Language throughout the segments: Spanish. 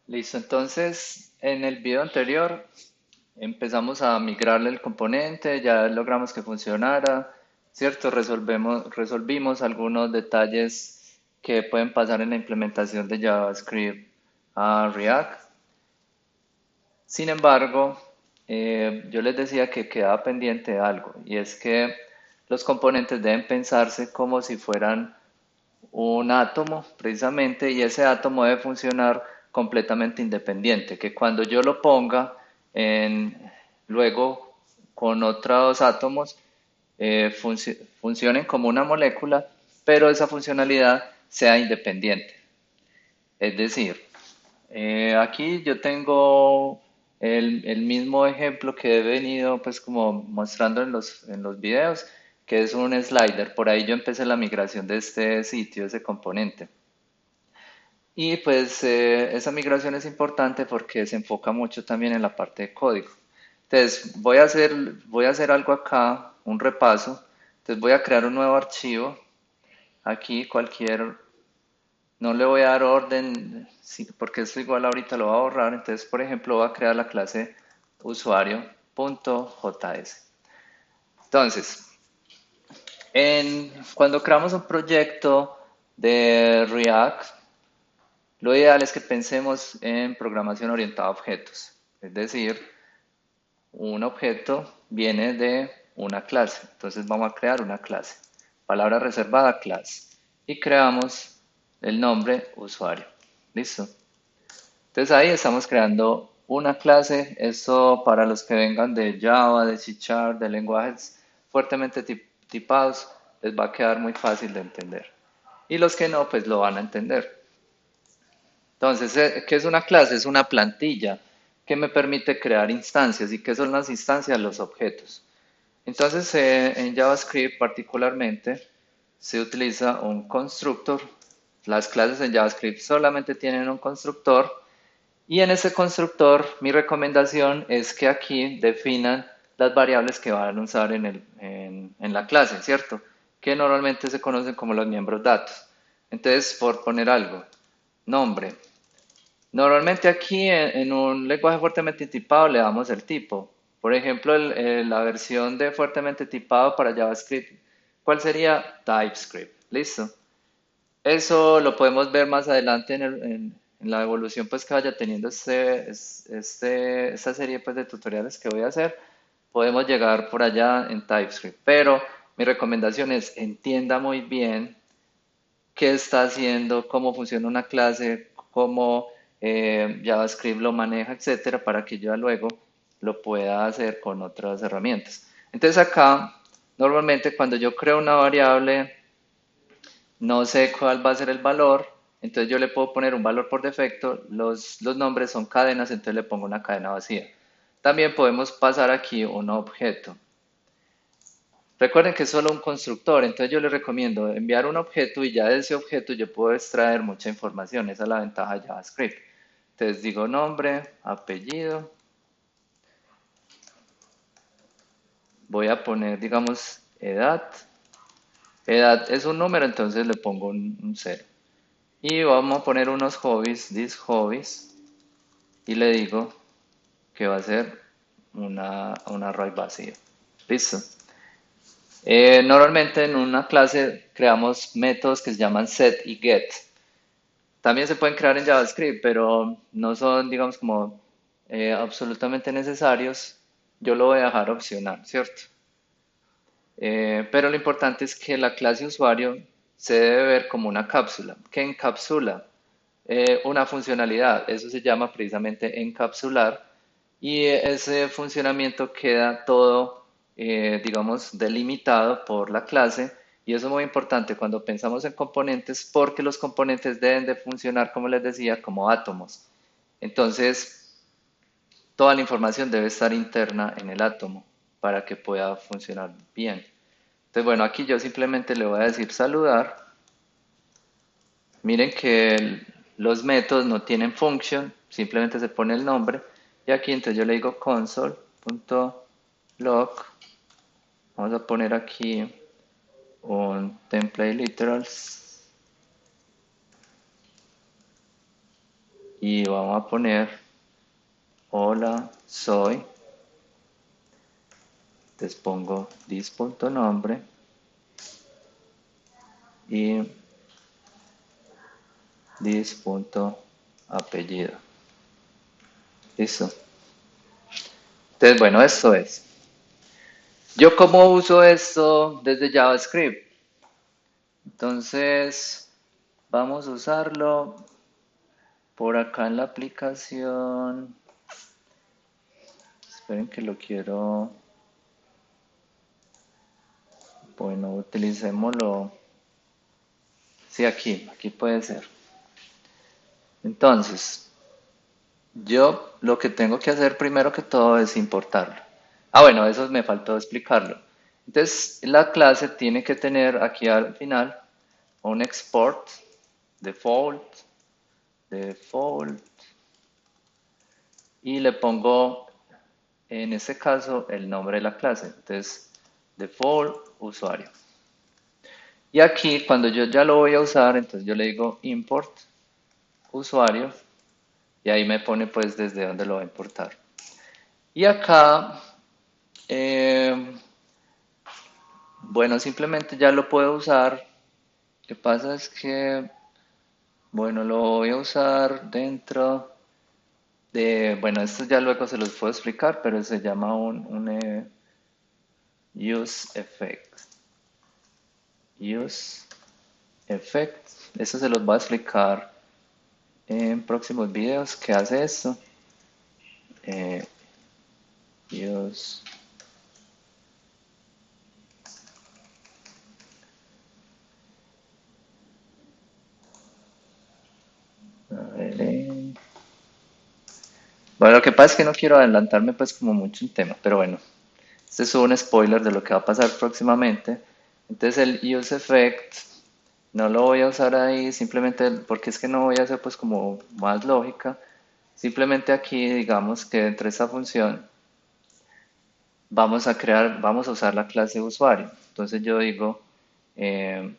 Listo, entonces en el video anterior empezamos a migrarle el componente, ya logramos que funcionara, ¿cierto? Resolvimos algunos detalles que pueden pasar en la implementación de JavaScript a React. Sin embargo, yo les decía que quedaba pendiente algo, y es que los componentes deben pensarse como si fueran un átomo, precisamente, y ese átomo debe funcionar completamente independiente, que cuando yo lo ponga luego con otros átomos, funcionen como una molécula, pero esa funcionalidad sea independiente. Es decir, aquí yo tengo el mismo ejemplo que he venido pues como mostrando en los videos, que es un slider. Por ahí yo empecé la migración de este sitio, ese componente. Y pues esa migración es importante porque se enfoca mucho también en la parte de código. Entonces voy a hacer algo acá, un repaso. Entonces voy a crear un nuevo archivo. Aquí no le voy a dar orden porque esto igual ahorita lo voy a borrar. Entonces, por ejemplo, voy a crear la clase usuario.js. Entonces, cuando creamos un proyecto de React, lo ideal es que pensemos en programación orientada a objetos. Es decir, un objeto viene de una clase. Entonces vamos a crear una clase. Palabra reservada, clase. Y creamos el nombre usuario. ¿Listo? Entonces ahí estamos creando una clase. Esto para los que vengan de Java, de C Sharp, de lenguajes fuertemente tipados, les va a quedar muy fácil de entender. Y los que no, pues lo van a entender. Entonces, ¿qué es una clase? Es una plantilla que me permite crear instancias. ¿Y qué son las instancias? Los objetos. Entonces, en JavaScript particularmente se utiliza un constructor. Las clases en JavaScript solamente tienen un constructor y en ese constructor mi recomendación es que aquí definan las variables que van a usar en la clase, ¿cierto? Que normalmente se conocen como los miembros datos. Entonces, por poner algo, nombre. Normalmente aquí en un lenguaje fuertemente tipado le damos el tipo. Por ejemplo, la versión de fuertemente tipado para JavaScript, ¿cuál sería? TypeScript. ¿Listo? Eso lo podemos ver más adelante en la evolución pues que vaya teniendo esta serie pues de tutoriales que voy a hacer. Podemos llegar por allá en TypeScript, pero mi recomendación es entienda muy bien qué está haciendo, cómo funciona una clase, cómo JavaScript lo maneja, etcétera, para que yo luego lo pueda hacer con otras herramientas. Entonces acá, normalmente cuando yo creo una variable, no sé cuál va a ser el valor, entonces yo le puedo poner un valor por defecto, los nombres son cadenas, entonces le pongo una cadena vacía. También podemos pasar aquí un objeto. Recuerden que es solo un constructor, entonces yo les recomiendo enviar un objeto y ya de ese objeto yo puedo extraer mucha información. Esa es la ventaja de JavaScript. Entonces digo nombre, apellido, voy a poner, digamos, edad. Edad es un número, entonces le pongo un 0. Y vamos a poner unos hobbies, these hobbies, y le digo que va a ser un array vacío. Listo. Normalmente en una clase creamos métodos que se llaman set y get. También se pueden crear en JavaScript, pero no son, digamos, como absolutamente necesarios. Yo lo voy a dejar opcional, ¿cierto? Pero lo importante es que la clase usuario se debe ver como una cápsula, que encapsula una funcionalidad. Eso se llama precisamente encapsular y ese funcionamiento queda todo, digamos, delimitado por la clase y eso es muy importante cuando pensamos en componentes porque los componentes deben de funcionar, como les decía, como átomos. Entonces, toda la información debe estar interna en el átomo para que pueda funcionar bien. Entonces, bueno, aquí yo simplemente le voy a decir saludar. Miren que los métodos no tienen function, simplemente se pone el nombre. Y aquí entonces yo le digo console.log. Vamos a poner aquí un template literals. y vamos a poner hola, soy, entonces pongo this.nombre y this.apellido. Listo. Entonces, bueno, esto es. Yo cómo uso esto desde JavaScript. Entonces, vamos a usarlo por acá en la aplicación. Esperen que lo quiero. Bueno, utilicémoslo. Sí, aquí puede ser. Entonces, yo lo que tengo que hacer primero que todo es importarlo. Ah, bueno, eso me faltó explicarlo. Entonces, la clase tiene que tener aquí al final un export default, y le pongo en este caso el nombre de la clase. Entonces, default usuario. Y aquí cuando yo ya lo voy a usar, entonces yo le digo import usuario y ahí me pone pues desde dónde lo va a importar. Y acá, bueno, simplemente ya lo puedo usar. Lo que pasa es que, bueno, lo voy a usar dentro de, bueno, esto ya luego se los puedo explicar, pero se llama un use effect. Use effect. Eso se los voy a explicar en próximos videos. ¿Qué hace esto? Eh, use. A ver, bueno, lo que pasa es que no quiero adelantarme pues como mucho en tema, pero bueno, este es un spoiler de lo que va a pasar próximamente. Entonces el use effect no lo voy a usar ahí simplemente porque es que no voy a hacer pues como más lógica. Simplemente aquí digamos que entre esta función vamos a usar la clase usuario. Entonces yo digo eh,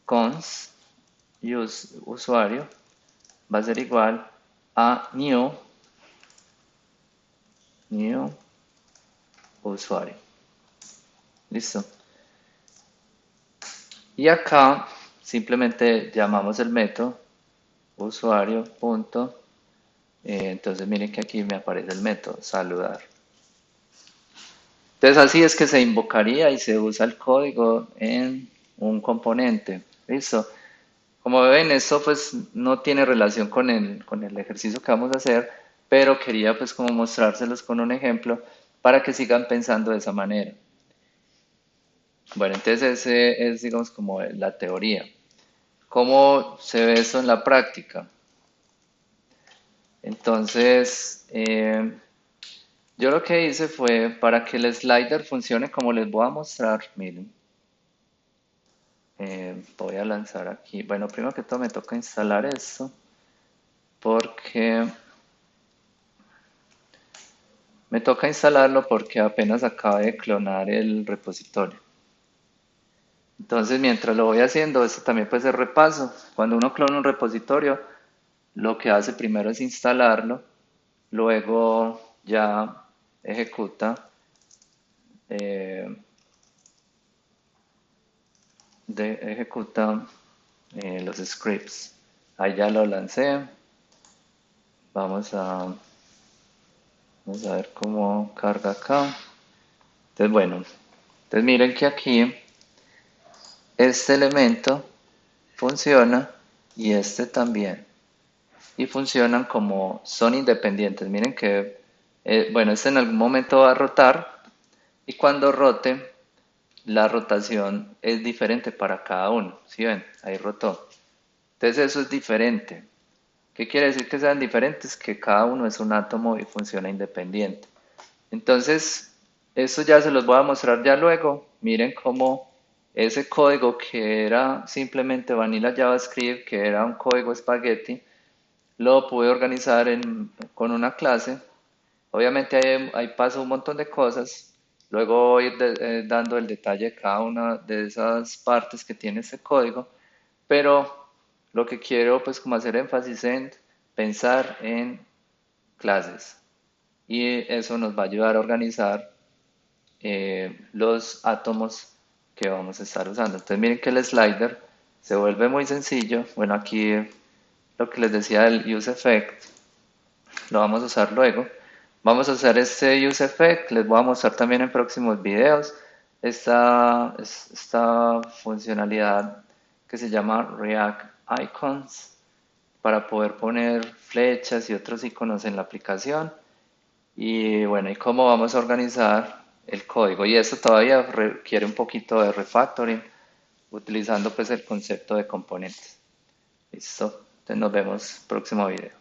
const usuario va a ser igual a new usuario. Listo. Y acá simplemente llamamos el método usuario punto. Entonces miren que aquí me aparece el método saludar. Entonces así es que se invocaría y se usa el código en un componente. Listo. Como ven, esto pues no tiene relación con el ejercicio que vamos a hacer, pero quería pues como mostrárselos con un ejemplo para que sigan pensando de esa manera. Bueno, entonces ese es digamos como la teoría. ¿Cómo se ve eso en la práctica? Entonces, yo lo que hice fue para que el slider funcione como les voy a mostrar, miren, voy a lanzar aquí. Bueno, primero que todo me toca instalar esto porque me toca instalarlo porque apenas acabo de clonar el repositorio. Entonces, mientras lo voy haciendo, esto también puede ser repaso. Cuando uno clona un repositorio, lo que hace primero es instalarlo, luego ya ejecuta eh, ejecuta los scripts. Ahí ya lo lancé. Vamos a, vamos a ver cómo carga acá. Entonces, bueno, entonces miren que aquí este elemento funciona y este también. Y funcionan como son independientes. Miren que, bueno, este en algún momento va a rotar y cuando rote, la rotación es diferente para cada uno. ¿Sí ven? Ahí rotó. Entonces eso es diferente. ¿Qué quiere decir que sean diferentes? Que cada uno es un átomo y funciona independiente. Entonces, eso ya se los voy a mostrar ya luego. Miren cómo ese código que era simplemente vanilla JavaScript, que era un código espagueti, lo pude organizar con una clase. Obviamente ahí paso un montón de cosas. Luego voy dando el detalle de cada una de esas partes que tiene este código. Pero lo que quiero pues como hacer énfasis en pensar en clases y eso nos va a ayudar a organizar los átomos que vamos a estar usando. Entonces miren que el slider se vuelve muy sencillo. Bueno, aquí lo que les decía del use effect lo vamos a usar luego. Vamos a usar este use effect, les voy a mostrar también en próximos videos esta funcionalidad que se llama React Icons para poder poner flechas y otros iconos en la aplicación. Y bueno, y cómo vamos a organizar el código. Y esto todavía requiere un poquito de refactoring utilizando pues el concepto de componentes. Listo. Entonces nos vemos próximo video.